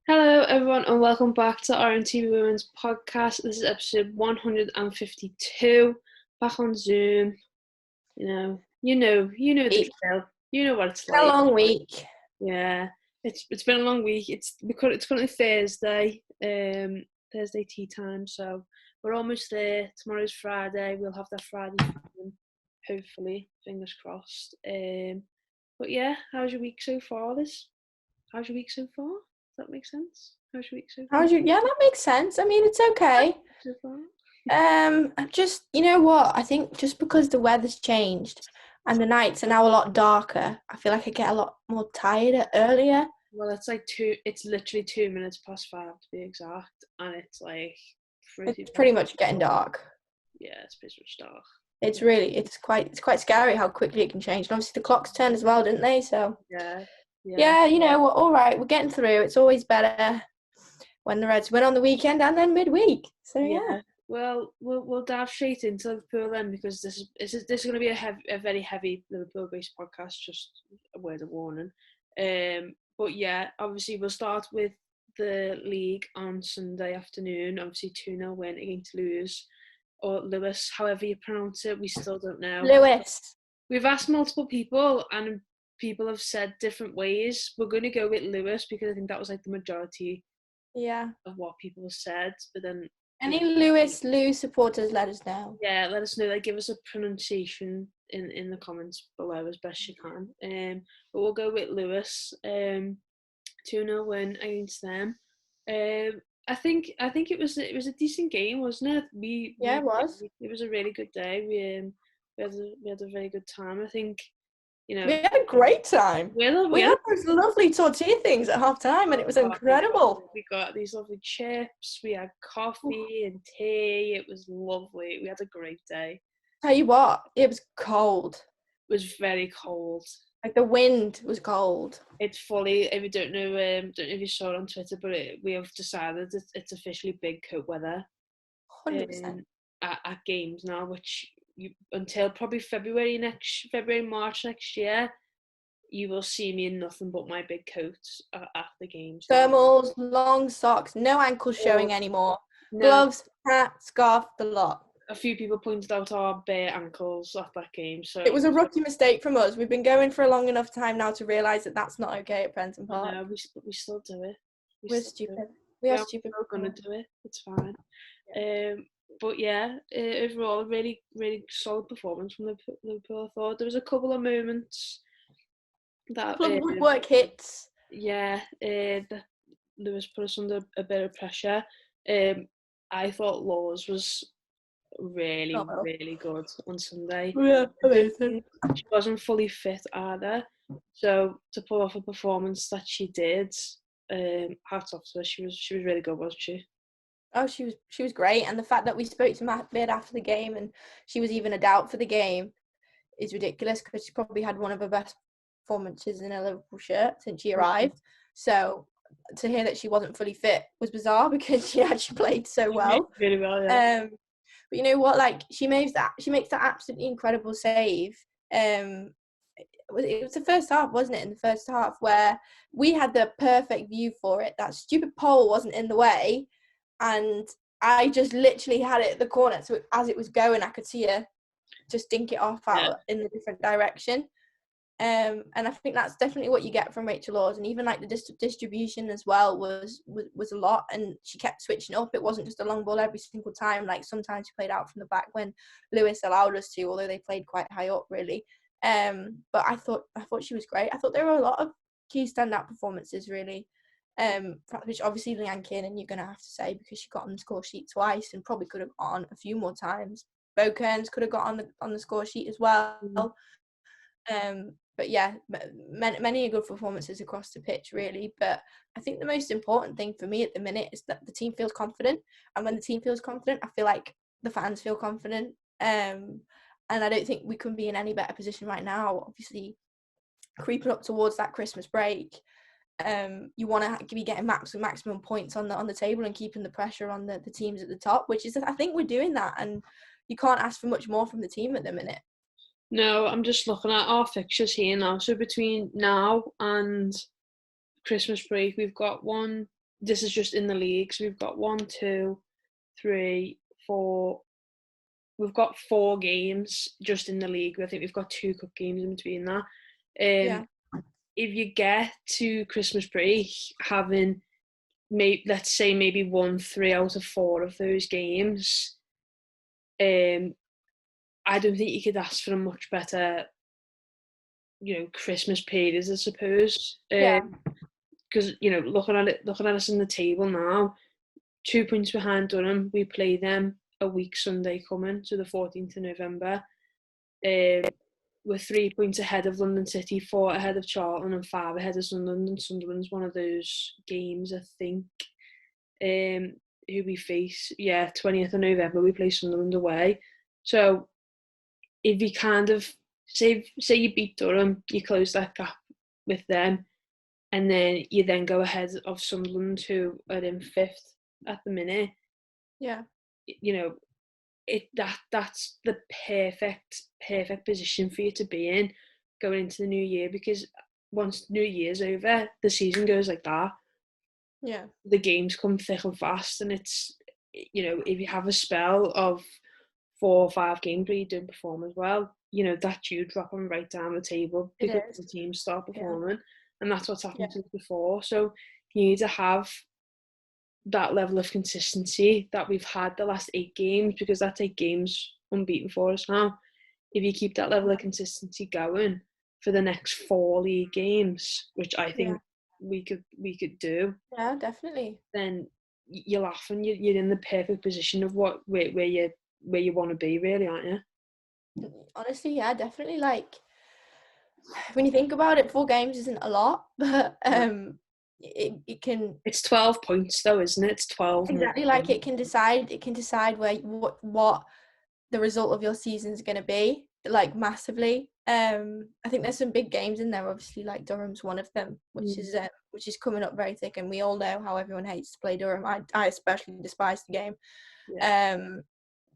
Hello, everyone, and welcome back to RMTV Women's podcast. This is episode 152. Back on Zoom. You know the drill. You know what it's It's been a like. long week. Yeah, it's been a long week. It's currently Thursday, Thursday tea time. So we're almost there. Tomorrow's Friday. We'll have that Friday film, hopefully. Fingers crossed. But yeah, how's your week so far? How's your week so far? Does that make sense? How's your week so far? Yeah, that makes sense. I mean, it's okay. So far? Just, you know what? I think just because the weather's changed and the nights are now a lot darker, I feel like I get a lot more tired earlier. Well, it's literally 2 minutes past 5 to be exact, and it's like It's pretty much getting dark. Yeah, it's pretty much dark. It's quite scary how quickly it can change. And obviously the clocks turned as well, didn't they? So yeah, we're all right. We're getting through. It's always better when the Reds win on the weekend and then midweek. So yeah. Well, we'll dive straight into Liverpool then, because this is going to be a very heavy Liverpool-based podcast. Just a word of warning. But yeah, obviously we'll start with the league on Sunday afternoon. Obviously 2-0 win against Lewes, or Lewes, however you pronounce it. We still don't know. Lewes. We've asked multiple people, and people have said different ways. We're going to go with Lewes because I think that was like the majority of what people have said. But then any Lewes supporters, let us know. Yeah, let us know. Like, give us a pronunciation in the comments below as best you can. But we'll go with Lewes. 2-0 win against them. I think it was a decent game, wasn't it? It was. It was a really good day. We had a very good time. I think, we had a great time. We had those lovely tortilla things at half time, and it was incredible. We got these lovely chips. We had coffee and tea. It was lovely. We had a great day. Tell you what, it was cold. It was very cold. Like the wind was cold. It's fully. If you don't know if you saw it on Twitter, but we have decided it's officially big coat weather. 100%. At games now, which until probably March next year, you will see me in nothing but my big coats at the games. Thermals, long socks, no ankles showing anymore. No. Gloves, hat, scarf, the lot. A few people pointed out our bare ankles at that game. So it was a rookie mistake from us. We've been going for a long enough time now to realise that that's not okay at Prenton Park. No, we still do it. We're stupid. We are stupid. We're going to do it. It's fine. Yeah. But yeah, overall, really, really solid performance from Liverpool. I thought there was a couple of moments that woodwork hits. Yeah, that Lewis put us under a bit of pressure. I thought Laws was really, really good on Sunday. Yeah, amazing. She wasn't fully fit either, so to pull off a performance that she did, hats off to her. She was really good, wasn't she? Oh, she was great, and the fact that we spoke to Matt Beard after the game and she was even a doubt for the game is ridiculous, because she probably had one of her best performances in a Liverpool shirt since she arrived. So to hear that she wasn't fully fit was bizarre, because she actually played so well. Really well, yeah. But you know what? Like, she makes that absolutely incredible save. It was the first half, wasn't it? In the first half, where we had the perfect view for it. That stupid pole wasn't in the way. And I just literally had it at the corner. So as it was going, I could see her just dink it off out in a different direction. And I think that's definitely what you get from Rachel Laws. And even like the distribution as well was a lot. And she kept switching up. It wasn't just a long ball every single time. Like sometimes she played out from the back when Lewis allowed us to, although they played quite high up really. But I thought she was great. I thought there were a lot of key standout performances really. Which obviously Leanne Kiernan you're going to have to say, because she got on the score sheet twice and probably could have got on a few more times. Bo Kearns could have got on the score sheet as well. But yeah, many good performances across the pitch really. But I think the most important thing for me at the minute is that the team feels confident, and when the team feels confident, I feel like the fans feel confident. And I don't think we can be in any better position right now. Obviously, creeping up towards that Christmas break. You want to be getting maximum points on the table and keeping the pressure on the teams at the top, which is, I think we're doing that, and you can't ask for much more from the team at the minute. No, I'm just looking at our fixtures here now. So between now and Christmas break, we've got one. This is just in the league. So we've got 1, 2, 3, 4. We've got 4 games just in the league. I think we've got 2 cup games in between that. Yeah. If you get to Christmas break having, let's say maybe won 3 out of 4 of those games, I don't think you could ask for a much better, Christmas period, I suppose. Yeah. Because looking at us in the table now, 2 points behind Durham. We play them a week Sunday coming, so the 14th of November. We're 3 points ahead of London City, 4 ahead of Charlton, and 5 ahead of Sunderland. And Sunderland's one of those games, I think. Who we face, 20th of November, we play Sunderland away. So if you kind of say you beat Durham, you close that gap with them, and then you then go ahead of Sunderland, who are in 5th at the minute. Yeah. That's the perfect position for you to be in going into the new year, because once New Year's over, the season goes like that. Yeah. The games come thick and fast, and it's, if you have a spell of 4 or 5 games where you don't perform as well, that's you dropping right down the table because the teams start performing, and that's what's happened to us before. So you need to have that level of consistency that we've had the last 8 games, because that's 8 games unbeaten for us now. If you keep that level of consistency going for the next 4 league games, which I think we could do, definitely, then you're laughing. You're in the perfect position of where you want to be, really, aren't you? Honestly, definitely. Like, when you think about it, 4 games isn't a lot, but it can. It's 12 points, though, isn't it? It's 12. Exactly. Like, it can decide what the result of your season is going to be, like, massively. I think there's some big games in there. Obviously, like Durham's one of them, which is coming up very thick, and we all know how everyone hates to play Durham. I especially despise the game.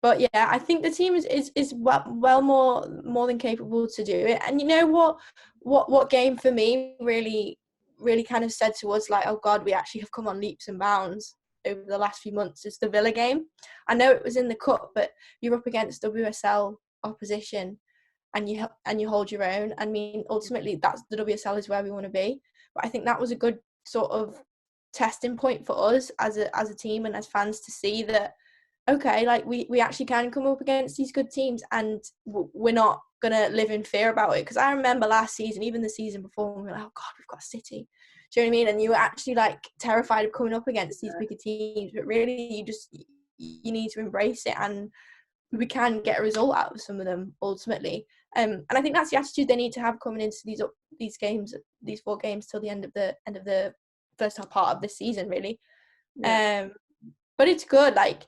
But I think the team is well more than capable to do it. And you know what game for me really kind of said to us, like, oh God, we actually have come on leaps and bounds over the last few months, is the Villa game. I know it was in the cup, but you're up against WSL opposition, and you hold your own. I mean, ultimately, that's the WSL is where we want to be. But I think that was a good sort of testing point for us as a team and as fans to see that, okay, like we actually can come up against these good teams, and we're not going to live in fear about it. Because I remember last season, even the season before, we were like, oh God, we've got City. Do you know what I mean? And you were actually like terrified of coming up against these bigger teams. But really, you need to embrace it, and we can get a result out of some of them ultimately. And I think that's the attitude they need to have coming into these games, these 4 games till the end of the first part of this season, really. But it's good. Like,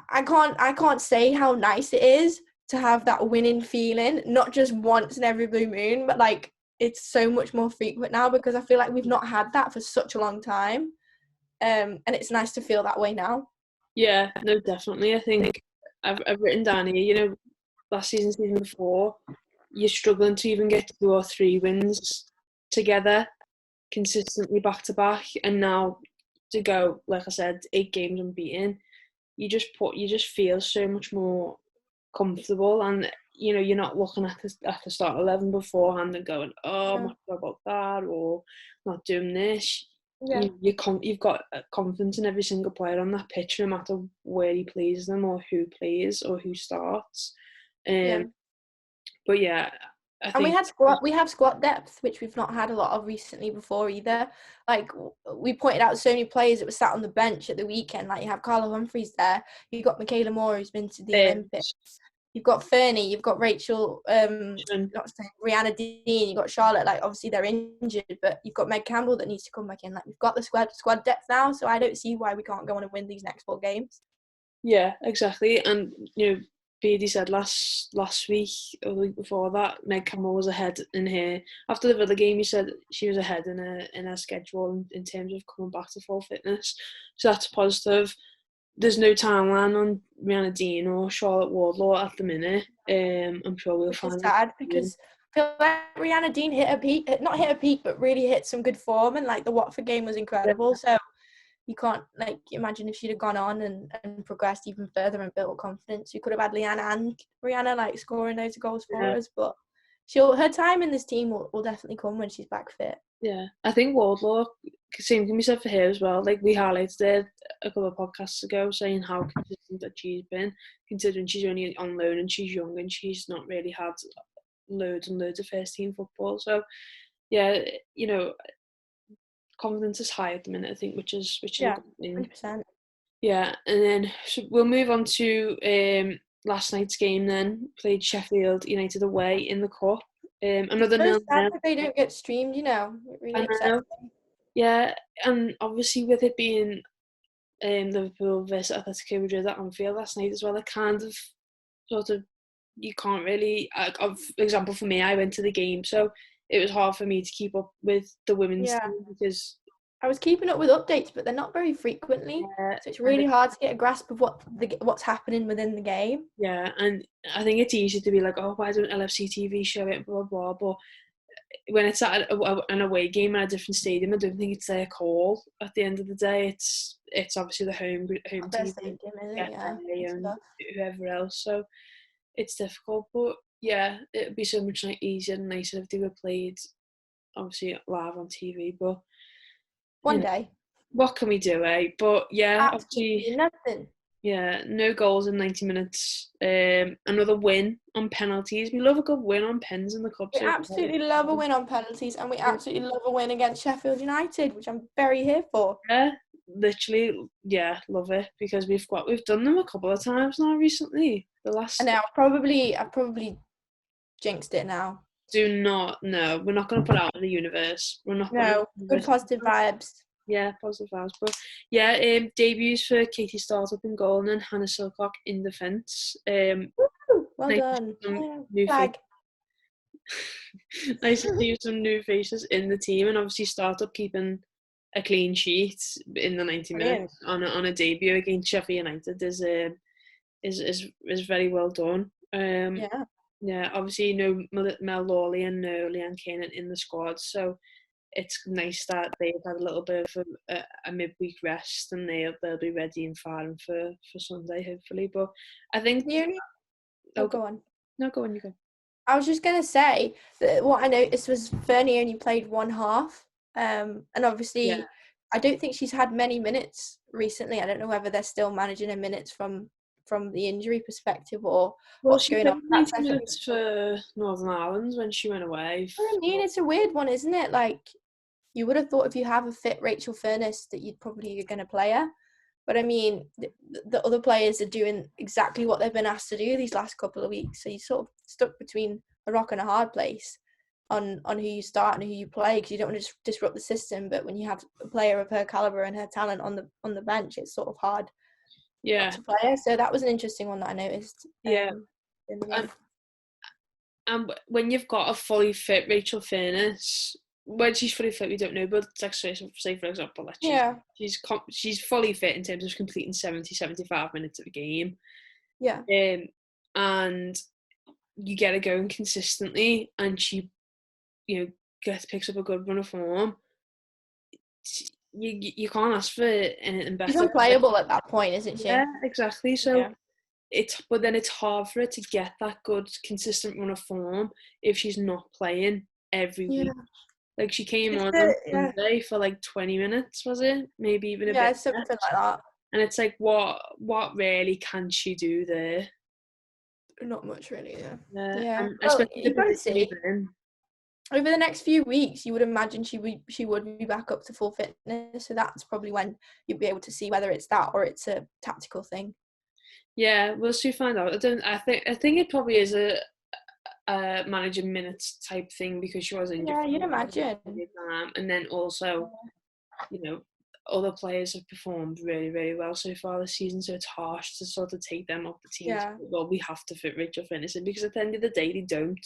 I can't say how nice it is to have that winning feeling, not just once in every blue moon, but like it's so much more frequent now, because I feel like we've not had that for such a long time. And it's nice to feel that way now. Yeah, no, definitely. I think I've written down here, last season before, you're struggling to even get 2 or 3 wins together consistently back to back, and now to go, like I said, 8 games unbeaten, you just feel so much more comfortable, and you're not looking at the start 11 beforehand and going, oh, I'm not sure about that, or not doing this. You've got confidence in every single player on that pitch, no matter where he plays them or who plays or who starts. But I think, and we have squad depth, which we've not had a lot of recently before either. Like, we pointed out so many players that were sat on the bench at the weekend. Like, you have Carla Humphreys there, you've got Michaela Moore, who's been to the Olympics, you've got Fernie, you've got Rachel, Rihanna Dean, you've got Charlotte. Like, obviously they're injured, but you've got Meg Campbell that needs to come back in. Like, we've got the squad depth now, so I don't see why we can't go on and win these next 4 games. Yeah, exactly. And Beatty said last week or the week before that Meg Campbell was ahead in her, after the Villa game, he said she was ahead in her schedule in terms of coming back to full fitness. So that's positive. there's no timeline on Rihanna Dean or Charlotte Wardlaw at the minute. I'm sure we'll Which find is it sad soon. because I feel like Rihanna Dean not hit her peak, but really hit some good form, and like the Watford game was incredible. So you can't like imagine if she'd have gone on and progressed even further and built confidence. You could have had Leanna and Rihanna like scoring loads of goals for us, but her time in this team will definitely come when she's back fit. Yeah, I think Wardlaw, same can be said for her as well. Like we highlighted it a couple of podcasts ago, saying how consistent that she's been, considering she's only on loan and she's young and she's not really had loads and loads of first team football. So yeah, confidence is high at the minute, I think, which is a good thing. 100%. Yeah, and then we'll move on to last night's game. Then played Sheffield United away in the cup. Another It's so 0-0. sad that they don't get streamed. It really upsets me. Yeah, and obviously with it being Liverpool versus Atletico Madrid at Anfield last night as well, it kind of sort of you can't really. For example, for me, I went to the game, so it was hard for me to keep up with the women's team because I was keeping up with updates, but they're not very frequently, so it's really hard to get a grasp of what's happening within the game. Yeah, and I think it's easy to be like, oh, why don't LFC TV show it, blah, blah, blah. But when it's at an away game at a different stadium, I don't think it's their call. At the end of the day, it's obviously the home team, Stadium, and whoever else. So it's difficult, but yeah, it'd be so much easier and nicer if they were played, obviously live on TV. But one day, what can we do, eh? But yeah, absolutely nothing. Yeah, no goals in 90 minutes. Another win on penalties. We love a good win on pens in the cup. We absolutely love a win on penalties, and we absolutely love a win against Sheffield United, which I'm very here for. Yeah, literally, yeah, love it because we've done them a couple of times now recently. And now I've probably jinxed it now. Do not, no, we're not going to put out in the universe. We're not. No, good positive vibes. Yeah, positive vibes. But yeah, debuts for Katie Startup in goal and then Hannah Silcock in defence. Well done. Flag. Nice to see some new faces in the team, and obviously Startup keeping a clean sheet in the 90 minutes on a debut against Sheffield United is very well done. Yeah, obviously no Mel Lawley and no Leanne Kiernan in the squad, so it's nice that they've had a little bit of a midweek rest and they'll be ready and firing for Sunday hopefully. But I think go on. No, go on, you go. I was just going to say that what I noticed was Fernie only played one half. And obviously, I don't think she's had many minutes recently. I don't know whether they're still managing her minutes from the injury perspective or what's going on. Well, she played minutes for Northern Ireland when she went away. I mean, it's a weird one, isn't it? Like, you would have thought if you have a fit Rachel Furness that you're going to play her. But I mean, the other players are doing exactly what they've been asked to do these last couple of weeks. So you're sort of stuck between a rock and a hard place on who you start and who you play because you don't want to disrupt the system. But when you have a player of her caliber and her talent on the bench, it's sort of hard to play her. So that was an interesting one that I noticed. And when you've got a fully fit Rachel Furness, when she's fully fit, we don't know, but say for example, that she's fully fit in terms of completing 70-75 minutes of a game. Yeah. And you get her going consistently, and she, picks up a good run of form. You can't ask for anything better. She's unplayable at that point, isn't she? Yeah, exactly. So but then it's hard for her to get that good consistent run of form if she's not playing every week. Like she came on Sunday for like 20 minutes, was it? Maybe even a bit. Yeah, something like that. And it's like, what really can she do there? Not much, really. Yeah. Well, you've got to see. Over the next few weeks, you would imagine she would be back up to full fitness. So that's probably when you'll be able to see whether it's that or it's a tactical thing. Yeah, we'll soon find out. I think it probably is a managing minutes type thing because she was injured. Yeah, you'd imagine. And then also, other players have performed really, really well so far this season, so it's harsh to sort of take them off the team. Yeah. Well, we have to fit Rachel Furness in because at the end of the day, they don't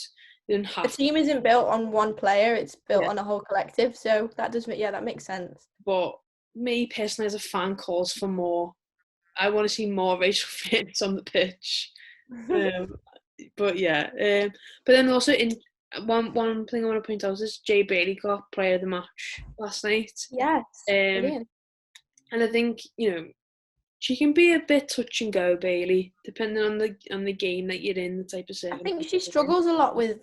have. The team isn't built on one player; it's built on a whole collective. So that makes sense. But me personally, as a fan, calls for more I want to see more racial fairness on the pitch. But yeah, but then also in one thing I want to point out is Jay Bailey got player of the match last night. Yes, brilliant. And I think, she can be a bit touch and go, Bailey, depending on the game that you're in, the type of I circumstance. think she struggles a lot with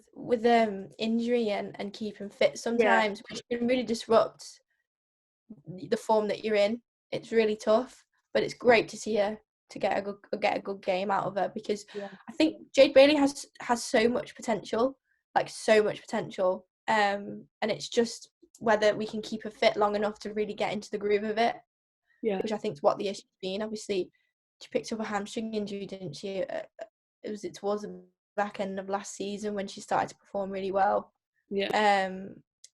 injury and keeping fit sometimes, which can really disrupt the form that you're in. It's really tough, but it's great to see her to get a good game out of her, because I think Jade Bailey has so much potential, and it's just whether we can keep her fit long enough to really get into the groove of it. Yeah, which I think is what the issue's been. Obviously, she picked up a hamstring injury, didn't she? It towards the back end of last season when she started to perform really well. Yeah.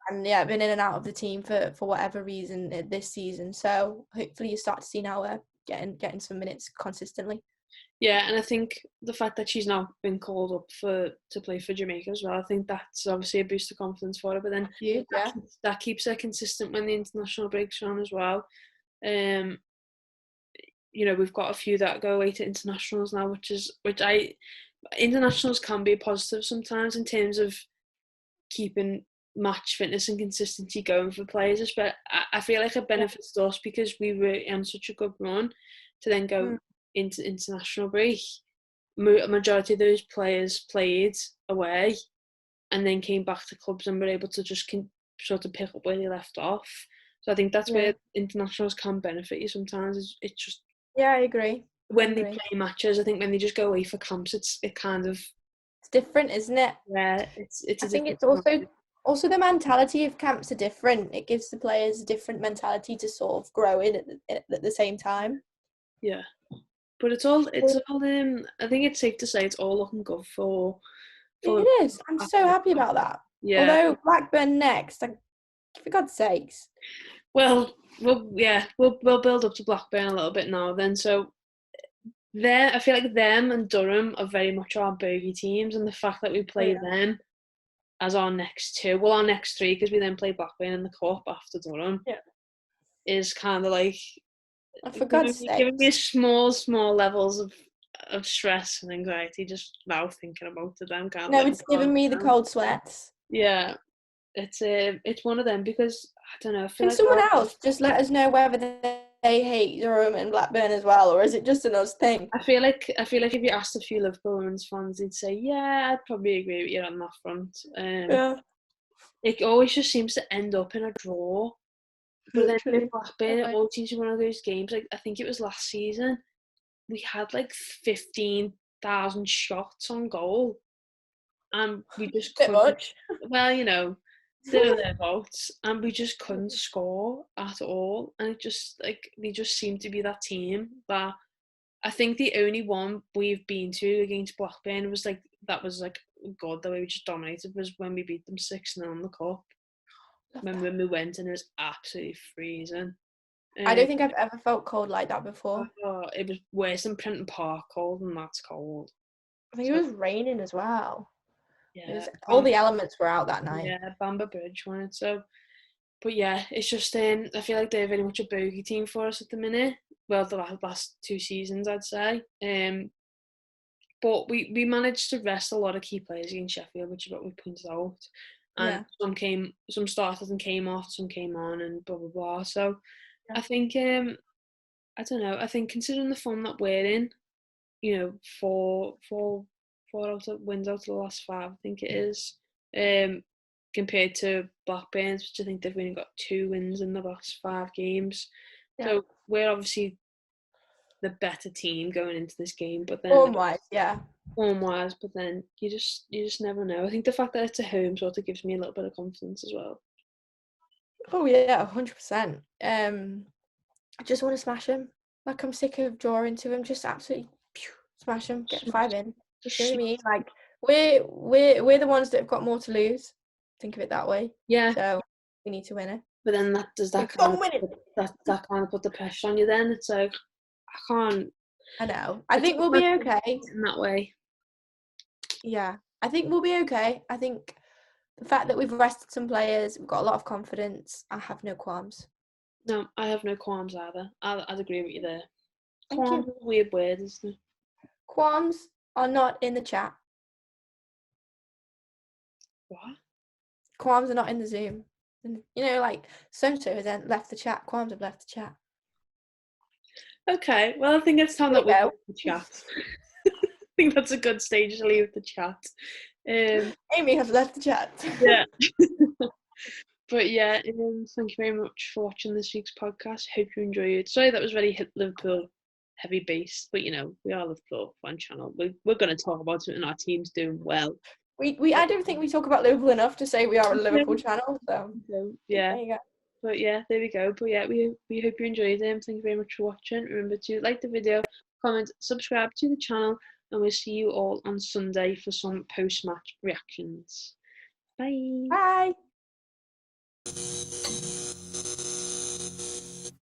And yeah, been in and out of the team for whatever reason this season. So hopefully you start to see now her getting some minutes consistently. Yeah, and I think the fact that she's now been called up to play for Jamaica as well, I think that's obviously a boost of confidence for her. But then Huge, that keeps her consistent when the international breaks on as well. We've got a few that go away to internationals now, internationals can be a positive sometimes in terms of keeping match fitness and consistency going for players. But I feel like it benefits us because we were on such a good run to then go into international break. A majority of those players played away and then came back to clubs and were able to just sort of pick up where they left off. So I think that's where internationals can benefit you sometimes. It's just I agree. When they play matches, I think when they just go away for camps, it's different, isn't it? Yeah, it's. I think it's also the mentality of camps are different. It gives the players a different mentality to sort of grow in at the same time. Yeah, but it's all. I think it's safe to say it's all looking good for. It is. I'm so happy about that. Yeah. Although Blackburn next, for God's sakes. Well, we'll build up to Blackburn a little bit now. Then, so I feel like them and Durham are very much our bogey teams, and the fact that we play them as our next three, because we then play Blackburn in the cup after Durham, is kind of like for God's sake, giving me small levels of stress and anxiety just now thinking about them. It's giving me the cold sweats. Yeah, it's one of them because I don't know. Can someone else just let us know whether they hate Durham and Blackburn as well, or is it just an us thing? I feel like if you asked a few Liverpool Women's fans, they'd say, "Yeah, I'd probably agree with you on that front." It always just seems to end up in a draw. But then with Blackburn, it always seems to be one of those games. Like I think it was last season, we had like 15,000 shots on goal, and we just couldn't. Much. Well, they're thereabouts, and we just couldn't score at all. And it just they just seem to be that team that I think the only one we've been to against Blackburn was God, the way we just dominated was when we beat them 6-0 in the cup. When we went and it was absolutely freezing. I don't think I've ever felt cold like that before. It was worse than Prenton Park cold, and that's cold. I think it was raining as well. Yeah, all the elements were out that night. Yeah, Bamber Bridge won it. So, but yeah, it's just I feel like they're very much a bogey team for us at the minute. Well, the last 2 seasons, I'd say. But we managed to rest a lot of key players against Sheffield, which is what we pointed out. And some started and came off, some came on, and blah blah blah. So, I think I don't know. I think considering the form that we're in, 4 wins out of the last 5, I think it is. Compared to Blackburn's, which I think they've only got 2 wins in the last 5 games. Yeah. So we're obviously the better team going into this game, but then form-wise, but then you just never know. I think the fact that it's a home sort of gives me a little bit of confidence as well. Oh yeah, 100%. I just want to smash him. Like I'm sick of drawing to him. Just absolutely smash him. Get 5 in. You know what I mean? Like we're the ones that have got more to lose. Think of it that way. Yeah. So we need to win it. But then that kind of put the pressure on you. Then it's like I can't. I know. I think we'll be okay in that way. Yeah, I think we'll be okay. I think the fact that we've rested some players, we've got a lot of confidence. I have no qualms. No, I have no qualms either. I'd agree with you there. Thank Qualms you. is a weird word, isn't it? Qualms are not in the chat. What? Qualms are not in the Zoom. You know, like so-and-so has then left the chat. Qualms have left the chat. Okay, well, I think it's time that we leave the chat. I think that's a good stage to leave the chat. Amy has left the chat. Yeah. But yeah, thank you very much for watching this week's podcast. Hope you enjoyed it. Sorry that was very Liverpool heavy based, but you know, we are Liverpool fan channel. We're going to talk about it and our team's doing well. I don't think we talk about Liverpool enough to say we are a Liverpool channel. So yeah. there you go. But yeah, there we go. But yeah, we hope you enjoyed it. Thank you very much for watching. Remember to like the video, comment, subscribe to the channel, and we'll see you all on Sunday for some post-match reactions. Bye. Bye.